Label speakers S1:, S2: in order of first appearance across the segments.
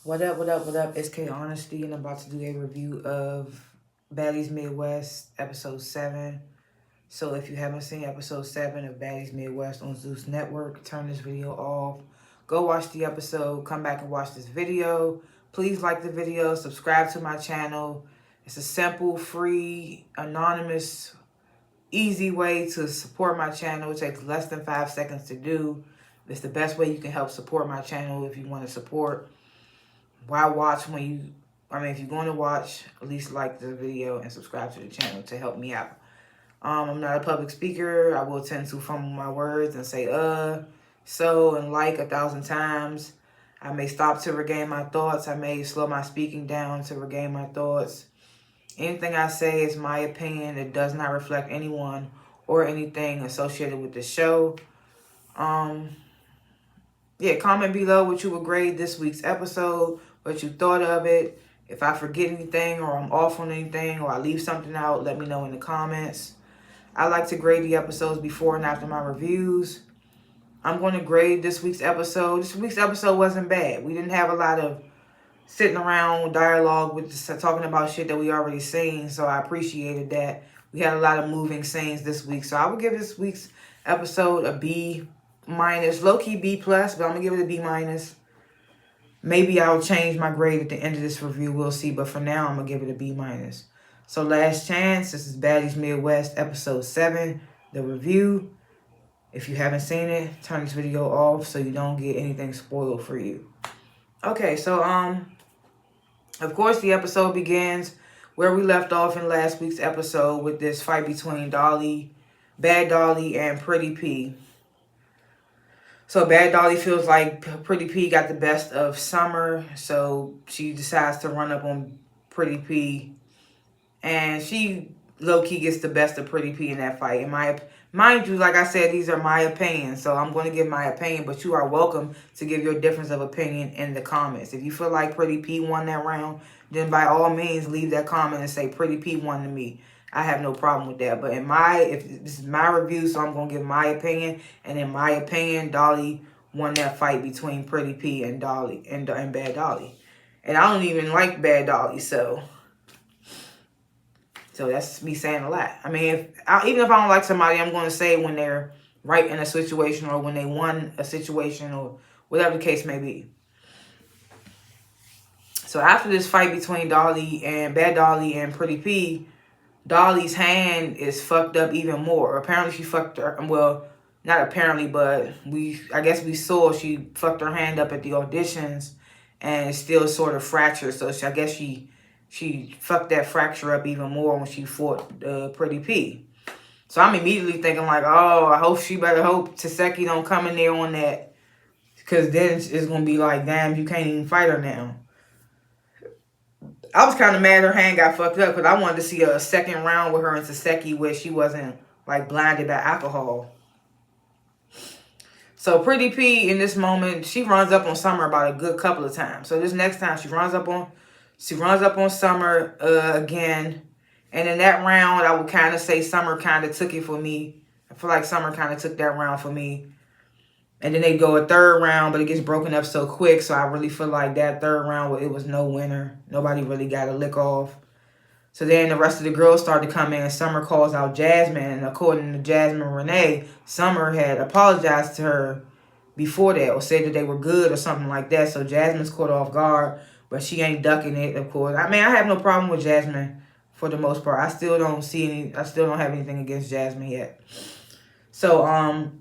S1: What up, what up, what up? It's K.Honesty, and I'm about to do a review of Baddies Midwest, episode 7. So if you haven't seen episode 7 of Baddies Midwest on Zeus Network, turn this video off. Go watch the episode, come back and watch this video. Please like the video, subscribe to my channel. It's a simple, free, anonymous, easy way to support my channel. It takes less than 5 seconds to do. It's the best way you can help support my channel if you want to support. Why watch when you, if you're going to watch, at least like the video and subscribe to the channel to help me out. I'm not a public speaker. I will tend to fumble my words and say, so, and like 1,000 times. I may stop to regain my thoughts. I may slow my speaking down to regain my thoughts. Anything I say is my opinion. It does not reflect anyone or anything associated with the show. Yeah, comment below what you would grade this week's episode, what you thought of it. If I forget anything or I'm off on anything or I leave something out, let me know in the comments. I like to grade the episodes before and after my reviews. I'm going to grade this week's episode. This week's episode wasn't bad. We didn't have a lot of sitting around with dialogue with talking about shit that we already seen, so I appreciated that. We had a lot of moving scenes this week, so I would give this week's episode a B minus, low-key B plus, but I'm gonna give it a B minus. Maybe I'll change my grade at the end of this review, we'll see, but for now I'm gonna give it a B minus. So last chance, this is Baddies Midwest episode 7, the review. If you haven't seen it, turn this video off so you don't get anything spoiled for you. Okay, so of course the episode begins where we left off in last week's episode with this fight between Bad Dolly and Pretty P. So Bad Dolly feels like Pretty P got the best of Summer, so she decides to run up on Pretty P, and she low-key gets the best of Pretty P in that fight. Mind you, like I said, these are my opinions, so I'm going to give my opinion, but you are welcome to give your difference of opinion in the comments. If you feel like Pretty P won that round, then by all means leave that comment and say Pretty P won to me. I have no problem with that. But if this is my review, so I'm going to give my opinion. And in my opinion, Dolly won that fight between Pretty P and Dolly and Bad Dolly. And I don't even like Bad Dolly, so that's me saying a lot. I mean, even if I don't like somebody, I'm going to say when they're right in a situation or when they won a situation or whatever the case may be. So after this fight between Bad Dolly and Pretty P, Dolly's hand is fucked up even more. Apparently she fucked her, well, not apparently, but I guess we saw she fucked her hand up at the auditions and it's still sort of fractured. So I guess she fucked that fracture up even more when she fought Pretty P. So I'm immediately thinking like, oh, I better hope Taseki don't come in there on that, because then it's going to be like, damn, you can't even fight her now. I was kind of mad her hand got fucked up because I wanted to see a second round with her and Taseki where she wasn't like blinded by alcohol. So Pretty P in this moment, she runs up on Summer about a good couple of times. So this next time she runs up on Summer again. And in that round, I would kind of say Summer kind of took it for me. I feel like Summer kind of took that round for me. And then they go a third round, but it gets broken up so quick. So I really feel like that third round, it was no winner. Nobody really got a lick off. So then the rest of the girls start to come in. Summer calls out Jasmine. And according to Jasmine Renee, Summer had apologized to her before that or said that they were good or something like that. So Jasmine's caught off guard, but she ain't ducking it, of course. I mean, I have no problem with Jasmine for the most part. I still don't have anything against Jasmine yet. So,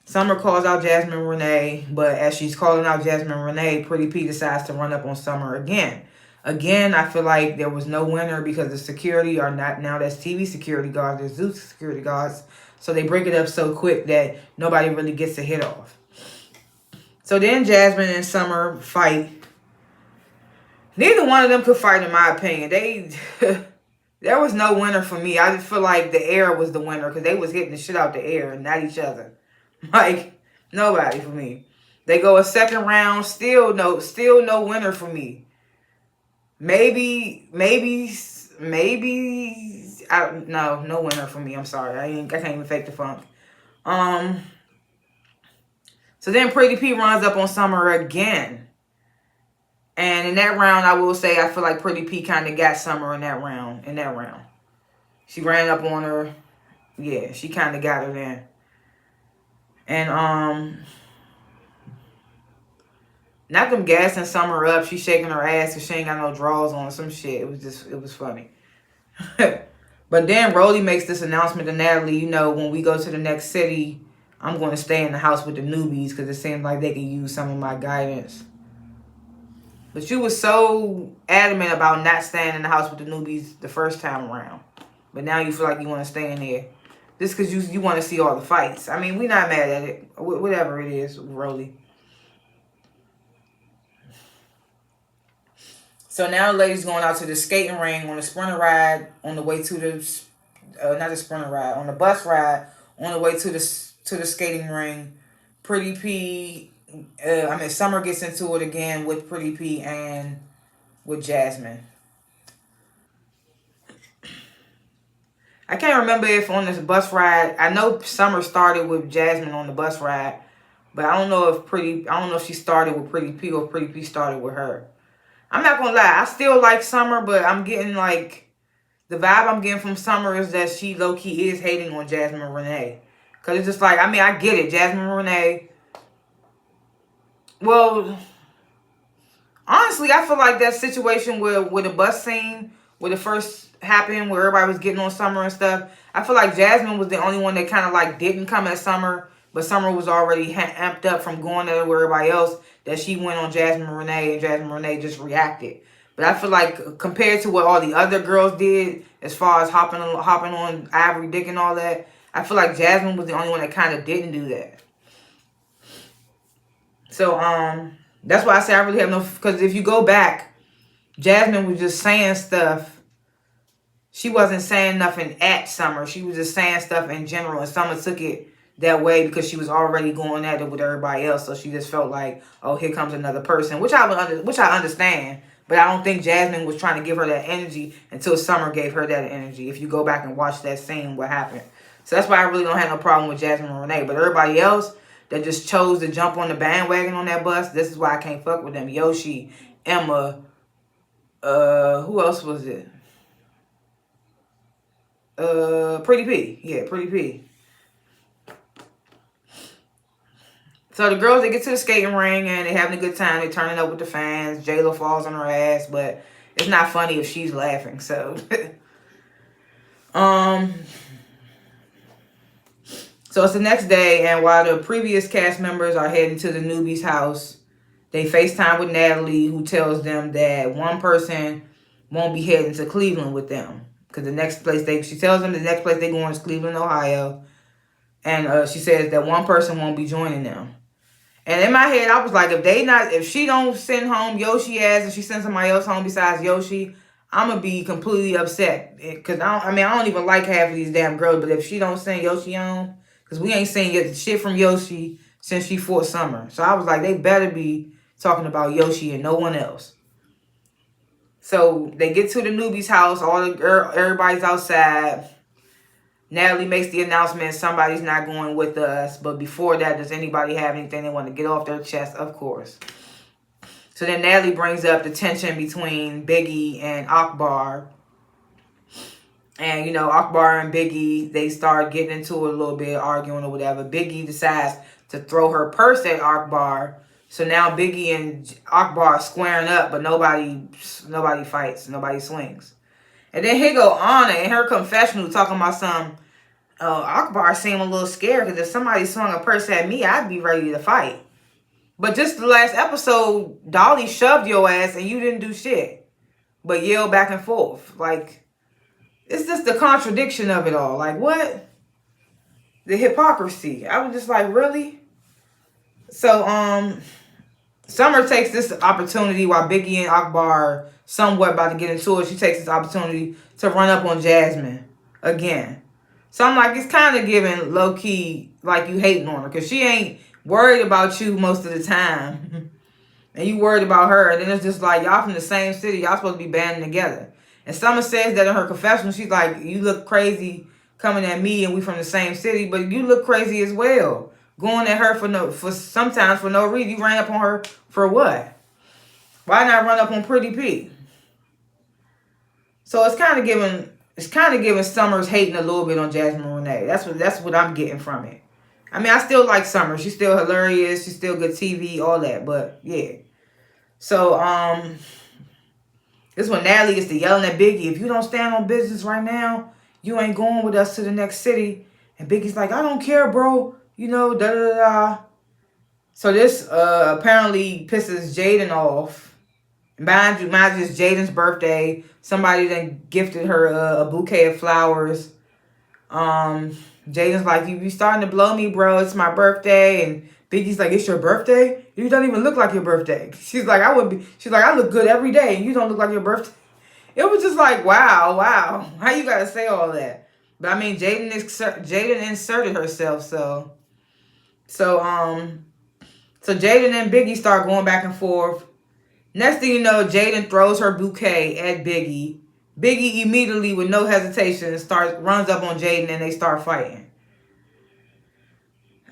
S1: Summer calls out Jasmine Renee, but as she's calling out Jasmine Renee, Pretty P decides to run up on Summer again. Again, I feel like there was no winner because the security are not, now that's TV security guards, there's Zeus security guards. So they break it up so quick that nobody really gets a hit off. So then Jasmine and Summer fight. Neither one of them could fight in my opinion. There was no winner for me. I just feel like the air was the winner because they was hitting the shit out the air and not each other. Like, nobody for me. They go a second round, still no winner for me. Maybe, no winner for me. I'm sorry. I can't even fake the funk. So then Pretty P runs up on Summer again. And And in that round, I will say I feel like Pretty P kind of got Summer in that round. She ran up on her. Yeah, she kind of got her then. And not them gassing Summer up. She shaking her ass because she ain't got no drawers on, some shit. It was funny. But then Rolly makes this announcement to Natalie, you know, when we go to the next city, I'm going to stay in the house with the newbies because it seems like they can use some of my guidance. But you was so adamant about not staying in the house with the newbies the first time around. But now you feel like you want to stay in there. Just because you want to see all the fights. I mean, we not mad at it. Whatever it is, Rolly. So now the lady's going out to the skating ring on the sprinter ride on the way to the... not the sprinter ride. On the bus ride on the way to the skating ring. Pretty P... Summer gets into it again with Pretty P and with Jasmine. I can't remember if on this bus ride, I know Summer started with Jasmine on the bus ride, but I don't know if she started with Pretty P or Pretty P started with her. I'm not gonna lie, I still like Summer, but I'm getting like, the vibe I'm getting from Summer is that she low-key is hating on Jasmine Renee. Because it's just like, I mean, I get it, Jasmine Renee. Well, honestly, I feel like that situation with the bus scene, where it first happened, where everybody was getting on Summer and stuff, I feel like Jasmine was the only one that kind of like didn't come at Summer, but Summer was already amped up from going at her with everybody else, that she went on Jasmine Renee, and Jasmine Renee just reacted. But I feel like compared to what all the other girls did, as far as hopping on Ivory Dick and all that, I feel like Jasmine was the only one that kind of didn't do that. So, that's why I say I really have no... Because if you go back, Jasmine was just saying stuff. She wasn't saying nothing at Summer. She was just saying stuff in general. And Summer took it that way because she was already going at it with everybody else. So she just felt like, oh, here comes another person. Which I understand. But I don't think Jasmine was trying to give her that energy until Summer gave her that energy. If you go back and watch that scene, what happened. So that's why I really don't have no problem with Jasmine and Renee. But everybody else that just chose to jump on the bandwagon on that bus, this is why I can't fuck with them. Yoshi, Emma, who else was it? Pretty P. Yeah, Pretty P. So the girls, they get to the skating ring and they having a good time. They turning up with the fans. J-Lo falls on her ass, but it's not funny if she's laughing. So, so it's the next day, and while the previous cast members are heading to the newbies' house, they FaceTime with Natalie, who tells them that one person won't be heading to Cleveland with them. Because she tells them the next place they're going is Cleveland, Ohio. And she says that one person won't be joining them. And in my head, I was like, if she don't send home Yoshi ass and she sends somebody else home besides Yoshi, I'm going to be completely upset. Because, I don't even like half of these damn girls. But if she don't send Yoshi home, because we ain't seen shit from Yoshi since she fought Summer. So I was like, they better be talking about Yoshi and no one else. So they get to the newbies' house. Everybody's outside. Natalie makes the announcement, somebody's not going with us. But before that, does anybody have anything they want to get off their chest? Of course. So then Natalie brings up the tension between Biggie and Akbar. And, you know, Akbar and Biggie, they start getting into it a little bit, arguing or whatever. Biggie decides to throw her purse at Akbar. So now Biggie and Akbar are squaring up, but nobody fights, nobody swings. And then here go Anna in her confessional talking about Akbar seemed a little scared because if somebody swung a purse at me, I'd be ready to fight. But just the last episode, Dolly shoved your ass and you didn't do shit. But yelled back and forth. Like, it's just the contradiction of it all. Like, what? The hypocrisy. I was just like, really? So, Summer takes this opportunity while Biggie and Akbar are somewhat about to get into it. She takes this opportunity to run up on Jasmine again. So I'm like, it's kind of giving low-key like you hating on her. Because she ain't worried about you most of the time. And you worried about her. And then it's just like, y'all from the same city. Y'all supposed to be banding together. And Summer says that in her confessional. She's like, you look crazy coming at me and we from the same city. But you look crazy as well. Going at her sometimes for no reason. You ran up on her for what? Why not run up on Pretty P? So it's kind of giving Summers hating a little bit on Jasmine Renee. That's what I'm getting from it. I mean, I still like Summer. She's still hilarious. She's still good TV, all that. But yeah. So this one Natalie is yelling at Biggie. If you don't stand on business right now, you ain't going with us to the next city. And Biggie's like, I don't care, bro. You know, da da da. So this apparently pisses Jaden off. Mind you, it's Jaden's birthday. Somebody then gifted her a bouquet of flowers. Jaden's like, you starting to blow me, bro. It's my birthday. And Biggie's like, it's your birthday? You don't even look like your birthday. She's like, I look good every day, and you don't look like your birthday. It was just like, wow. How you gotta say all that? But I mean, Jaden inserted herself, so Jaden and Biggie start going back and forth. Next thing you know, Jaden throws her bouquet at Biggie. Biggie immediately, with no hesitation, runs up on Jaden, and they start fighting.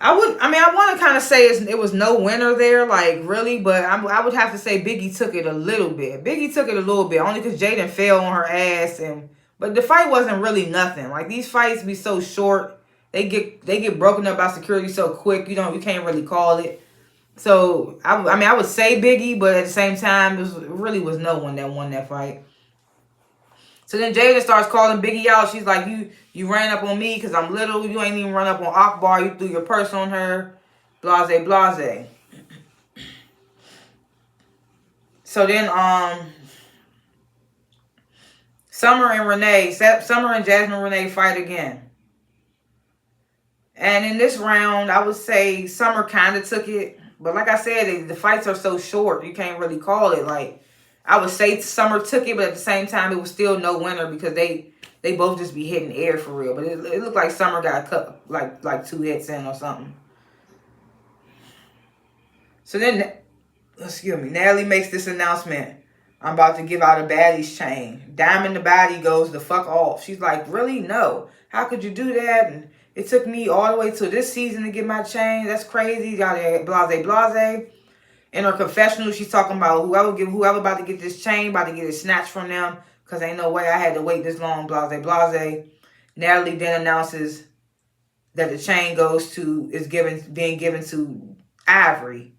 S1: I want to kind of say it was no winner there, like, really, but I would have to say Biggie took it a little bit. Only because Jaden fell on her ass, but the fight wasn't really nothing. Like, these fights be so short, they get broken up by security so quick, you can't really call it. So I would say Biggie, but at the same time, it really was no one that won that fight. So then Jada starts calling Biggie out. She's like, you ran up on me because I'm little. You ain't even run up on Akbar. You threw your purse on her. Blase, blase. So then Summer and Jasmine Renee fight again. And in this round, I would say Summer kind of took it. But like I said, the fights are so short, you can't really call it. Like, I would say Summer took it, but at the same time, it was still no winner because they both just be hitting air for real. But it looked like Summer got cut like 2 hits in or something. So then, Natalie makes this announcement. I'm about to give out a Baddies chain. Diamond the Baddie goes the fuck off. She's like, really? No. How could you do that? And it took me all the way to this season to get my chain. That's crazy. Blase, blase. In her confessional, she's talking about whoever about to get this chain, about to get it snatched from them, because ain't no way I had to wait this long, blase, blase. Natalie then announces that the chain being given to Ivory.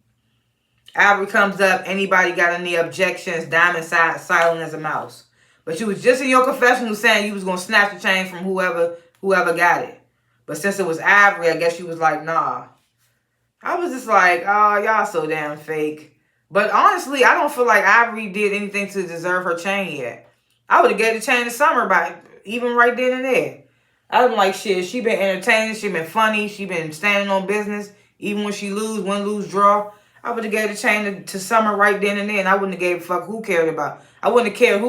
S1: Ivory comes up, anybody got any objections? Diamond silent as a mouse. But you was just in your confessional saying you was going to snatch the chain from whoever got it. But since it was Ivory, I guess she was like, nah. I was just like, oh, y'all so damn fake. But honestly, I don't feel like Ivory did anything to deserve her chain yet. I would have gave the chain to Summer even right then and there. I was like, shit, she been entertaining, she been funny, she been standing on business. Even when she win, lose, draw. I would have gave the chain to Summer right then and there, and I wouldn't have gave a fuck who cared about it. I wouldn't have cared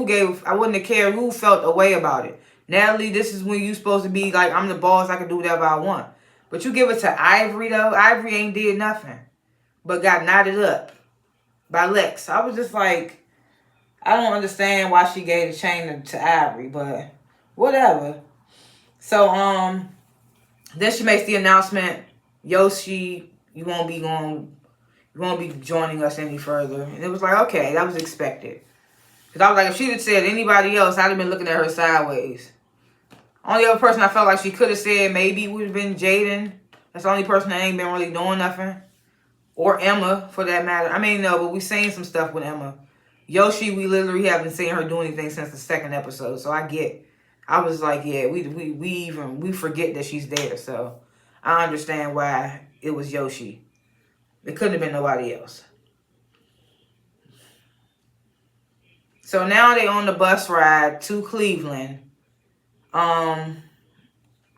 S1: who felt a way about it. Natalie, this is when you supposed to be like, I'm the boss, I can do whatever I want. But you give it to Ivory, though. Ivory ain't did nothing. But got knotted up by Lex. I was just like, I don't understand why she gave the chain to Ivory. But whatever. So, then she makes the announcement, Yoshi, you won't be joining us any further. And it was like, okay, that was expected. Because I was like, if she'd have said anybody else, I'd have been looking at her sideways. Only other person I felt like she could have said maybe would have been Jaden. That's the only person that ain't been really doing nothing. Or Emma, for that matter. I mean, no, but we seen some stuff with Emma. Yoshi, we literally haven't seen her do anything since the 2nd episode. So I was like, yeah, we forget that she's there. So I understand why it was Yoshi. It couldn't have been nobody else. So now they on the bus ride to Cleveland.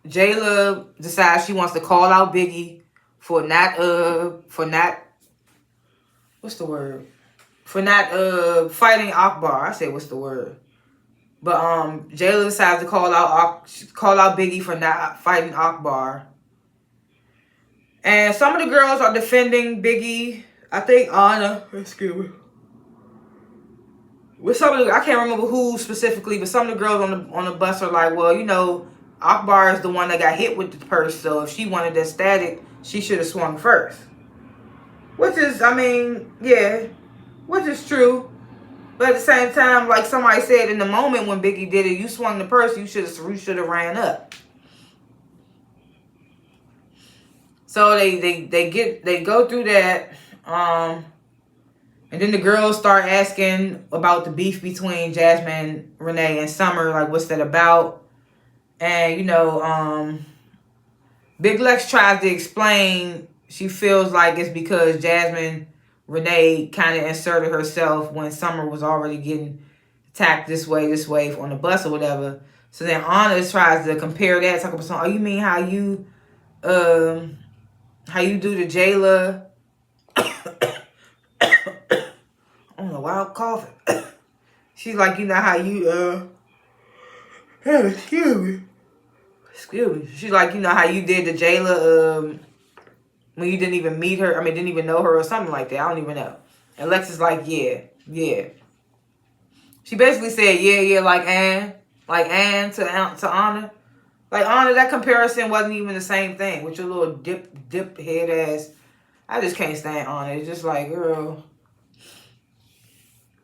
S1: Jayla decides she wants to call out Biggie for not fighting Akbar. I say what's the word? But Jayla decides to call out Biggie for not fighting Akbar. And some of the girls are defending Biggie. I think Anna, excuse me. With some of I can't remember who specifically, but some of the girls on the bus are like, well, Akbar is the one that got hit with the purse, so if she wanted that static, she should have swung first. Which is, which is true. But at the same time, like somebody said, in the moment when Biggie did it, you swung the purse, you should have ran up. So they go through that, and then the girls start asking about the beef between Jasmine, Renee, and Summer, like what's that about? And Big Lex tries to explain she feels like it's because Jasmine Renee kind of inserted herself when Summer was already getting attacked this way on the bus or whatever. So then Anna tries to compare that, talk about something. Oh, you mean how you do the Jayla? I don't know why I'm coughing. She's like, you know how you excuse me. She's like, you know how you did the Jayla when you didn't even meet her. I mean, didn't even know her or something like that. I don't even know. And Lex is like, yeah. She basically said, yeah, like Anne to Anna. Like Anna, that comparison wasn't even the same thing with your little dip head ass. I just can't stand Anna. It's just like, girl.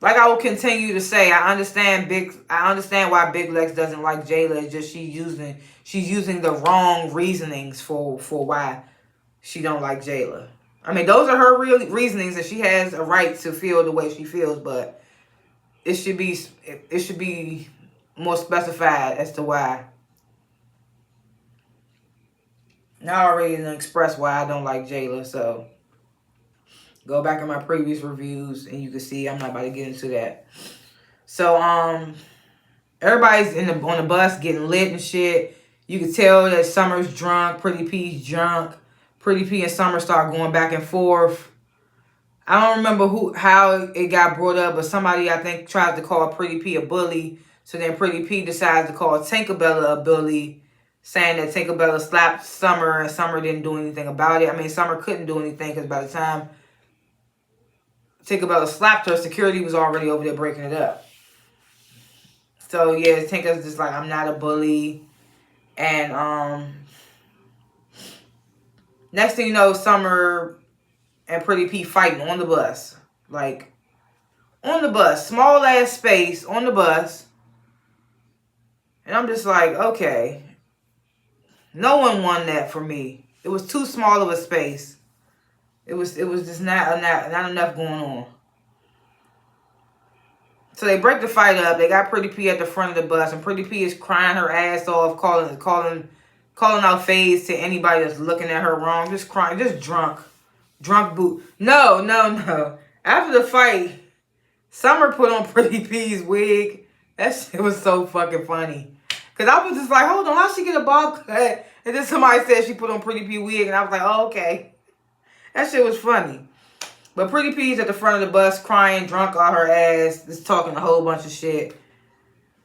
S1: Like I will continue to say, I understand why Big Lex doesn't like Jayla. It's just she's using the wrong reasonings for why she don't like Jayla. I mean, those are her real reasonings, and she has a right to feel the way she feels, but it should be more specified as to why. And I already expressed why I don't like Jayla, so go back in my previous reviews and you can see I'm not about to get into that. So everybody's on the bus getting lit and shit. You can tell that Summer's drunk, Pretty P's drunk. Pretty P and Summer start going back and forth. I don't remember how it got brought up, but somebody I think tries to call Pretty P a bully. So then Pretty P decides to call Tinkerbella a bully, saying that Tinkerbella slapped Summer and Summer didn't do anything about it. I mean, Summer couldn't do anything because by the time Tinkerbella slapped her, security was already over there breaking it up. So yeah, Tinker's just like, I'm not a bully. And next thing you know, Summer and Pretty P fighting on the bus. Like, on the bus. Small ass space on the bus. And I'm just like, okay. No one won that for me. It was too small of a space. It was just not enough going on. So they break the fight up. They got Pretty P at the front of the bus, and Pretty P is crying her ass off, calling out FaZe to anybody that's looking at her wrong. Just crying, just drunk boot. No. After the fight, Summer put on Pretty P's wig. That shit was so fucking funny. Cause I was just like, hold on, how'd she get a bob cut? And then somebody said she put on Pretty P wig, and I was like, oh, okay. That shit was funny. But Pretty P's at the front of the bus crying, drunk on her ass, just talking a whole bunch of shit.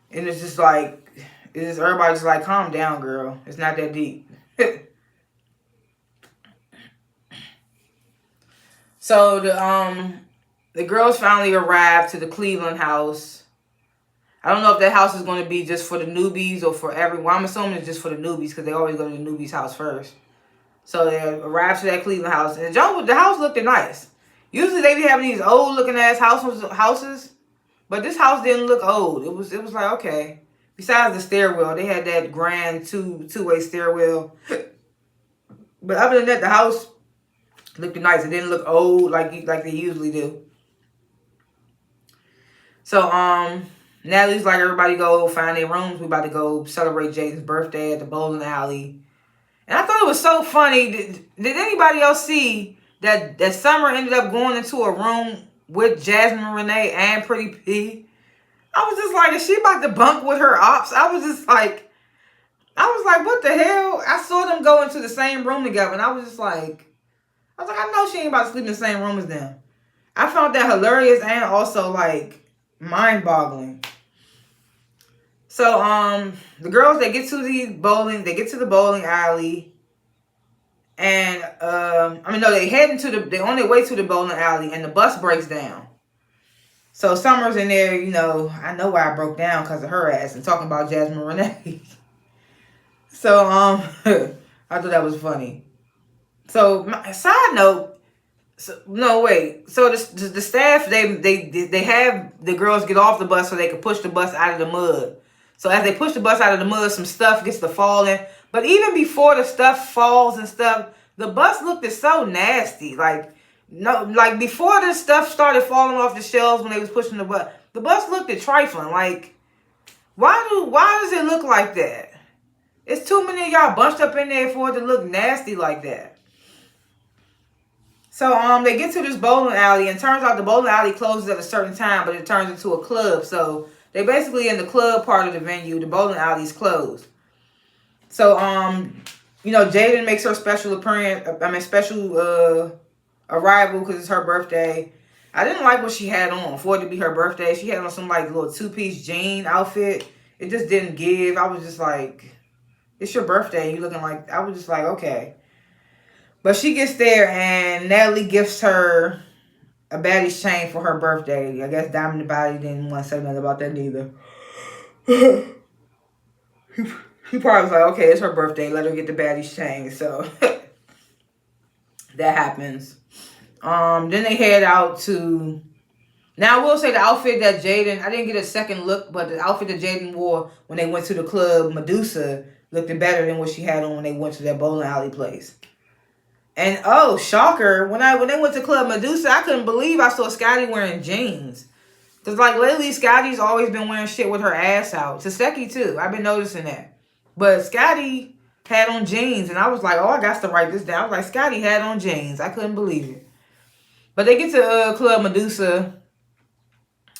S1: And it's just like, everybody's like, calm down, girl. It's not that deep. So the girls finally arrived to the Cleveland house. I don't know if that house is going to be just for the newbies or for everyone. I'm assuming it's just for the newbies because they always go to the newbies' house first. So they arrived to that Cleveland house. And the house looked nice. Usually they be having these old looking ass houses. But this house didn't look old. It was like, okay. Besides the stairwell, they had that grand two-way stairwell. But other than that, the house looked nice. It didn't look old like they usually do. So Natalie's like, everybody go find their rooms. We about to go celebrate Jaden's birthday at the bowling alley. And I thought it was so funny. Did anybody else see that Summer ended up going into a room with Jasmine, Renee, and Pretty P? I was just like, is she about to bunk with her ops? I was like, what the hell? I saw them go into the same room together, and I was like, I know she ain't about to sleep in the same room as them. I found that hilarious and also like mind-boggling. So the girls, they get to the bowling alley, and they're on their way to the bowling alley, and the bus breaks down. So Summer's in there, I know why I broke down because of her ass and talking about Jasmine Renee. So I thought that was funny. So side note, So, no, wait. So the staff, they have the girls get off the bus so they can push the bus out of the mud. So as they push the bus out of the mud, some stuff gets to falling. But even before the stuff falls and stuff, the bus looked so nasty. Like, no, like before the stuff started falling off the shelves when they was pushing the bus looked trifling. Like, why does it look like that? It's too many of y'all bunched up in there for it to look nasty like that. So they get to this bowling alley, and turns out the bowling alley closes at a certain time, but it turns into a club. So they basically in the club part of the venue. The bowling alley's closed. So you know, Jaden makes her special appearance. I mean, special arrival because it's her birthday. I didn't like what she had on for it to be her birthday. She had on some like little 2-piece jean outfit. It just didn't give. I was just like, it's your birthday. You looking like, I was just like, okay. But she gets there and Natalie gifts her a Baddies chain for her birthday. I guess Diamond the Body didn't want to say nothing about that neither. He probably was like, okay, it's her birthday. Let her get the Baddies chain. So that happens. Then they head out to... Now, I will say the outfit that Jaden... I didn't get a second look, but the outfit that Jaden wore when they went to the club, Medusa, looked better than what she had on when they went to that bowling alley place. And, oh, shocker, when they went to Club Medusa, I couldn't believe I saw Scotty wearing jeans. Because, like, lately, Scotty's always been wearing shit with her ass out. Taseki, too. I've been noticing that. But Scotty had on jeans, and I was like, oh, I got to write this down. I was like, Scotty had on jeans. I couldn't believe it. But they get to Club Medusa,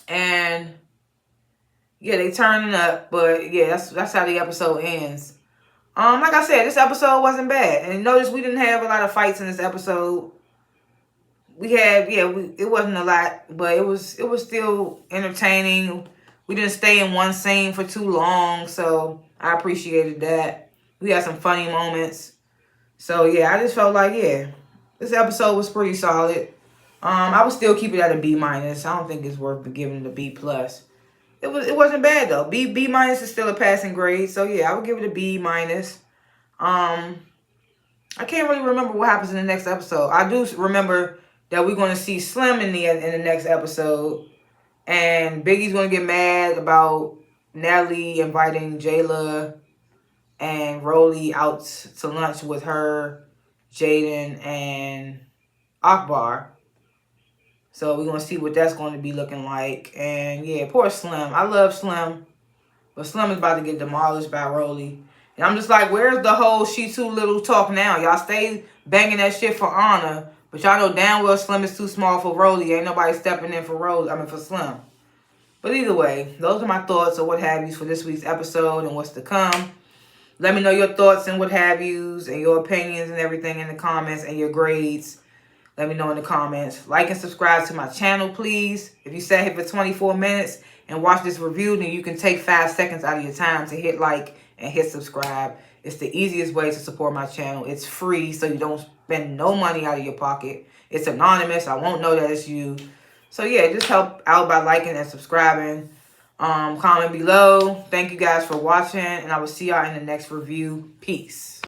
S1: and, yeah, they turning up. But, yeah, that's how the episode ends. Like I said, this episode wasn't bad. And notice we didn't have a lot of fights in this episode. We had, it wasn't a lot, but it was still entertaining. We didn't stay in one scene for too long, so I appreciated that. We had some funny moments. So, yeah, I just felt like, yeah, this episode was pretty solid. I would still keep it at a B-. I don't think it's worth giving it a B+. It wasn't bad though. B- is still a passing grade. So yeah, I would give it a B-. I can't really remember what happens in the next episode. I do remember that we're going to see Slim in the next episode. And Biggie's going to get mad about Natalie inviting Jayla and Rolly out to lunch with her, Jaden, and Akbar. So we're going to see what that's going to be looking like. And yeah, poor Slim. I love Slim. But Slim is about to get demolished by Rolly. And I'm just like, where's the whole she too little talk now? Y'all stay banging that shit for Honor. But y'all know damn well Slim is too small for Rolly. Ain't nobody stepping in for for Slim. But either way, those are my thoughts or what have yous for this week's episode and what's to come. Let me know your thoughts and what have yous and your opinions and everything in the comments and your grades. Let me know in the comments. Like and subscribe to my channel, please. If you sat here for 24 minutes and watch this review, then you can take 5 seconds out of your time to hit like and hit subscribe. It's the easiest way to support my channel. It's free, so you don't spend no money out of your pocket. It's anonymous. I won't know that it's you. So, yeah, just help out by liking and subscribing. Comment below. Thank you guys for watching, and I will see y'all in the next review. Peace.